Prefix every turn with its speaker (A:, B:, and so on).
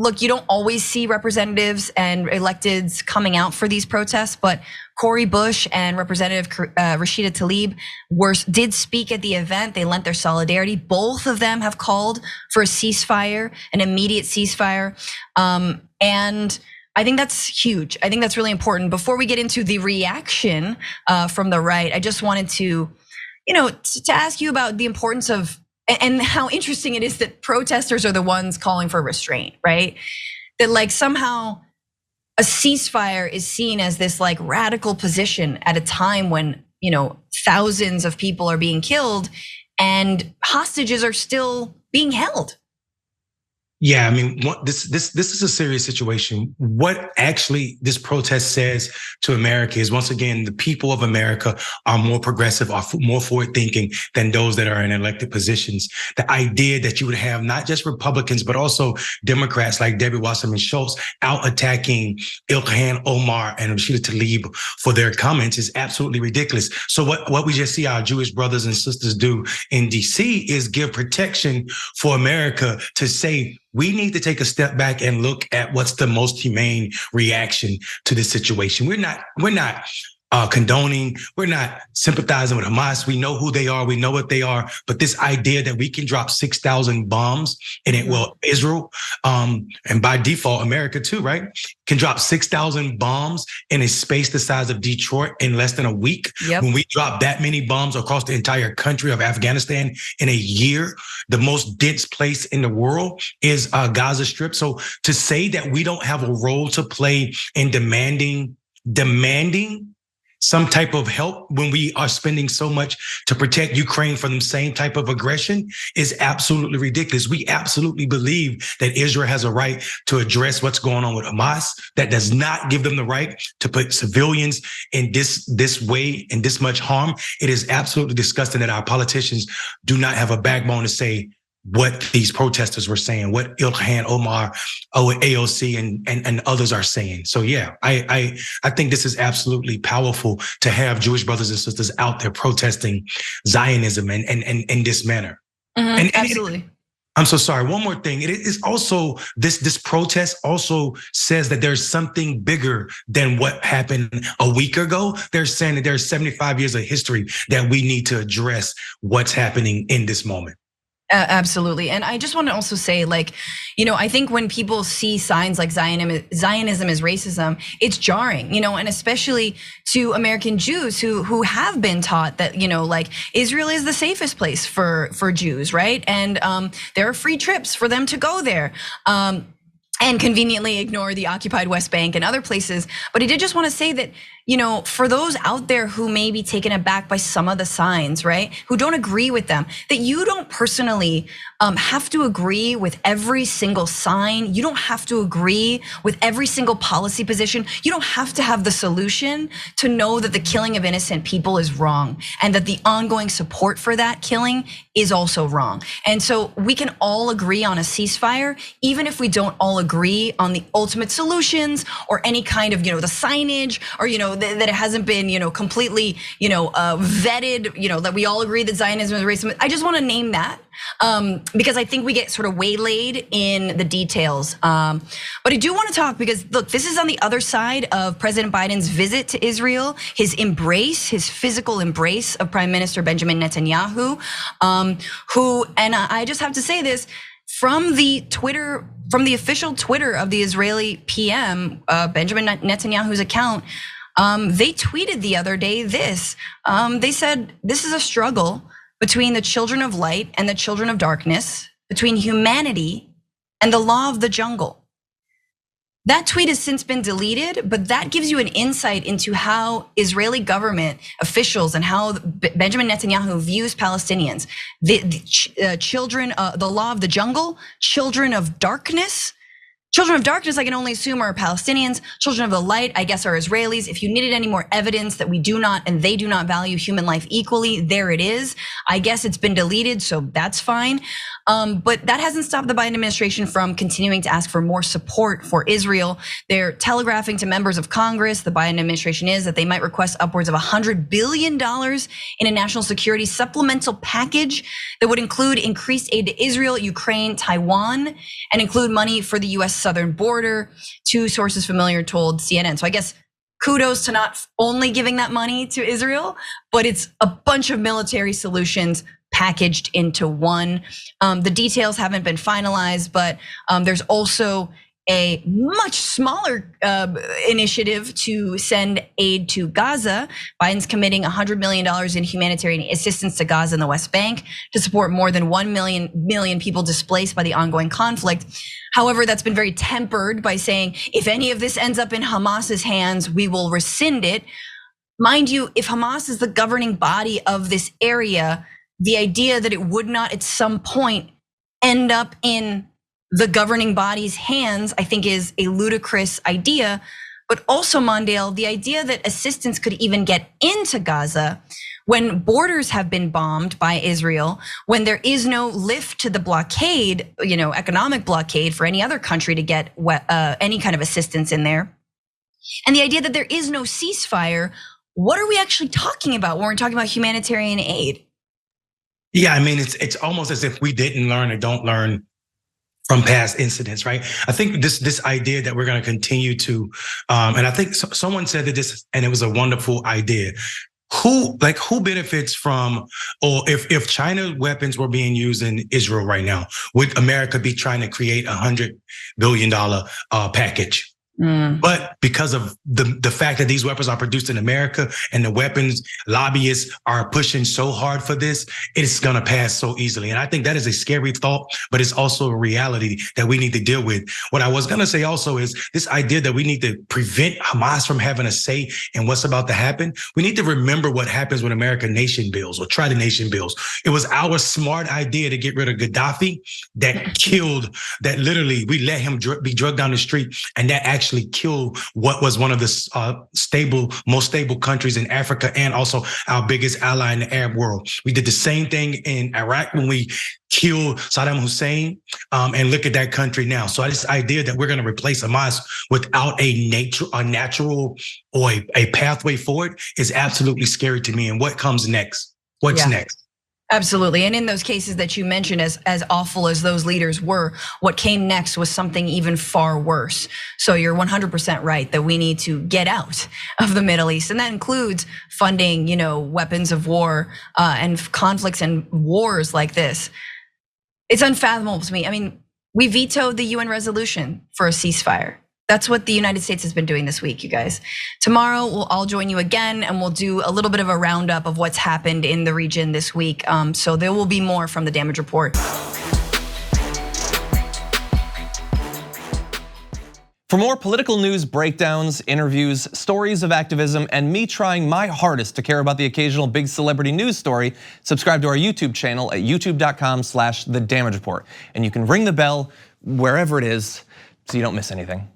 A: look, you don't always see representatives and electeds coming out for these protests, but Cori Bush and Representative Rashida Tlaib did speak at the event. They lent their solidarity. Both of them have called for a ceasefire, an immediate ceasefire. And I think that's huge. I think that's really important. Before we get into the reaction from the right, I just wanted to ask you about the importance of, and how interesting it is that protesters are the ones calling for restraint, right? That like somehow a ceasefire is seen as this like radical position at a time when, thousands of people are being killed and hostages are still being held.
B: Yeah, I mean, this is a serious situation. What actually this protest says to America is, once again, the people of America are more progressive, are more forward-thinking than those that are in elected positions. The idea that you would have not just Republicans, but also Democrats like Debbie Wasserman Schultz out attacking Ilhan Omar and Rashida Tlaib for their comments is absolutely ridiculous. So what we just see our Jewish brothers and sisters do in DC is give protection for America to say, we need to take a step back and look at what's the most humane reaction to this situation. We're not condoning, we're not sympathizing with Hamas. We know who they are, we know what they are. But this idea that we can drop 6,000 bombs in it, well, Israel, and by default, America too, right? Can drop 6,000 bombs in a space the size of Detroit in less than a week. Yep. When we drop that many bombs across the entire country of Afghanistan in a year, the most dense place in the world is Gaza Strip. So to say that we don't have a role to play in demanding some type of help when we are spending so much to protect Ukraine from the same type of aggression is absolutely ridiculous. We absolutely believe that Israel has a right to address what's going on with Hamas. That does not give them the right to put civilians in this way, in this much harm. It is absolutely disgusting that our politicians do not have a backbone to say what these protesters were saying, what Ilhan Omar, AOC, and others are saying. So yeah, I think this is absolutely powerful to have Jewish brothers and sisters out there protesting Zionism and in this manner.
A: Mm-hmm, absolutely.
B: I'm so sorry. One more thing. It is also this protest also says that there's something bigger than what happened a week ago. They're saying that there's 75 years of history that we need to address what's happening in this moment.
A: Absolutely. And I just want to also say, like, I think when people see signs like Zionism is racism, it's jarring, and especially to American Jews who have been taught that, like Israel is the safest place for Jews, right? And there are free trips for them to go there. And conveniently ignore the occupied West Bank and other places. But I did just want to say that, for those out there who may be taken aback by some of the signs, right? Who don't agree with them, that you don't personally have to agree with every single sign. You don't have to agree with every single policy position. You don't have to have the solution to know that the killing of innocent people is wrong and that the ongoing support for that killing is also wrong. And so we can all agree on a ceasefire, even if we don't all agree on the ultimate solutions or any kind of, the signage or, that it hasn't been, completely, vetted, that we all agree that Zionism is racism. I just want to name that because I think we get sort of waylaid in the details. But I do want to talk because look, this is on the other side of President Biden's visit to Israel, his physical embrace of Prime Minister Benjamin Netanyahu, who, and I just have to say this, from the official Twitter of the Israeli PM, Benjamin Netanyahu's account, they tweeted the other day this. They said, this is a struggle between the children of light and the children of darkness, between humanity and the law of the jungle. That tweet has since been deleted, but that gives you an insight into how Israeli government officials and how Benjamin Netanyahu views Palestinians. The children, the law of the jungle, children of darkness. Children of darkness, I can only assume, are Palestinians. Children of the light, I guess, are Israelis. If you needed any more evidence that we do not and they do not value human life equally, there it is. I guess it's been deleted, so that's fine. But that hasn't stopped the Biden administration from continuing to ask for more support for Israel. They're telegraphing to members of Congress, the Biden administration is, that they might request upwards of $100 billion in a national security supplemental package that would include increased aid to Israel, Ukraine, Taiwan, and include money for the US southern border. Two sources familiar told CNN. So I guess kudos to not only giving that money to Israel, but it's a bunch of military solutions packaged into one. The details haven't been finalized, but there's also a much smaller initiative to send aid to Gaza. Biden's committing $100 million in humanitarian assistance to Gaza and the West Bank to support more than 1 million people displaced by the ongoing conflict. However, that's been very tempered by saying, if any of this ends up in Hamas's hands, we will rescind it. Mind you, if Hamas is the governing body of this area, the idea that it would not at some point end up in the governing body's hands, I think, is a ludicrous idea. But also, Mondale, the idea that assistance could even get into Gaza when borders have been bombed by Israel, when there is no lift to the blockade, economic blockade for any other country to get any kind of assistance in there. And the idea that there is no ceasefire, what are we actually talking about when we're talking about humanitarian aid?
B: Yeah, I mean, it's almost as if we didn't learn or don't learn from past incidents, right? I think this idea that we're going to continue to, and I think someone said that this, and it was a wonderful idea. Who benefits from, or if China weapons were being used in Israel right now, would America be trying to create $100 billion package? But because of the fact that these weapons are produced in America and the weapons lobbyists are pushing so hard for this, it's gonna pass so easily. And I think that is a scary thought, but it's also a reality that we need to deal with. What I was gonna say also is this idea that we need to prevent Hamas from having a say in what's about to happen. We need to remember what happens when America nation builds or try to nation builds. It was our smart idea to get rid of Gaddafi that literally we let him be drugged down the street, and that actually killed what was one of the most stable countries in Africa, and also our biggest ally in the Arab world. We did the same thing in Iraq when we killed Saddam Hussein, and look at that country now. So this idea that we're going to replace Hamas without a natural or a pathway forward is absolutely scary to me. And what comes next? What's next?
A: Absolutely, and in those cases that you mentioned, as awful as those leaders were, what came next was something even far worse. So you're 100% right that we need to get out of the Middle East, and that includes funding, weapons of war and conflicts and wars like this. It's unfathomable to me. I mean, we vetoed the UN resolution for a ceasefire. That's what the United States has been doing this week, you guys. Tomorrow, we'll all join you again, and we'll do a little bit of a roundup of what's happened in the region this week. So there will be more from the Damage Report.
C: For more political news breakdowns, interviews, stories of activism, and me trying my hardest to care about the occasional big celebrity news story, subscribe to our YouTube channel at youtube.com/The Damage Report. And you can ring the bell wherever it is so you don't miss anything.